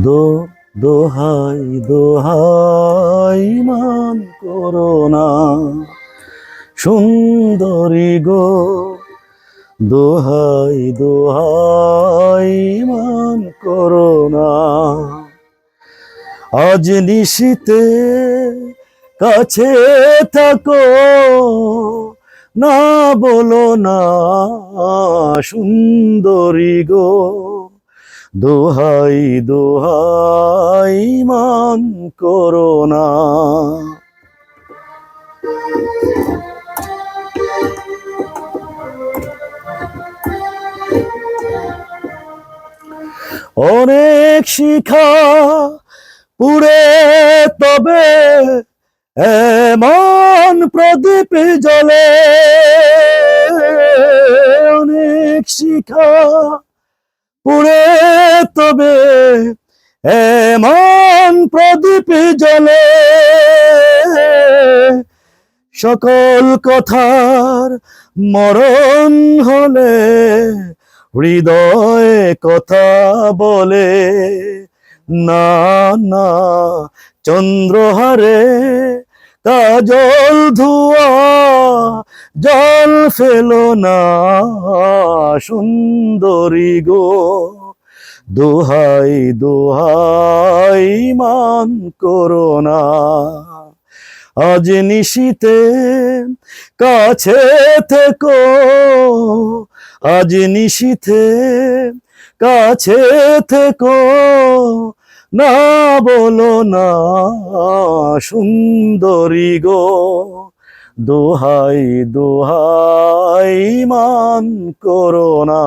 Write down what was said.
দো দোহাই দোহাই মান করো না সুন্দরী গো, দোহাই দোহাই মান করো না। আজ নিশীতে কাছে থাকো, না বলো না সুন্দরী গো, দোহাই দোহাই মান করো না। অনেক শিখা পুড়ে তবে এমন প্রদীপ জ্বলে, অনেক শিখা পুড়ে তবে এমন প্রদীপ জ্বলে, সকল কথার মরণ হলে হৃদয়ে কথা বলে না না, চন্দ্রহারে কাজল ধোয়া জল ফেলো না সুন্দরী গো, দোহাই দোহাই মান করো না। আজ নিশীতে কাছে থেকো, আজ নিশীতে কাছে থেকো, না বলো না সুন্দরী গো, দোহাই দোহাই মান করো না।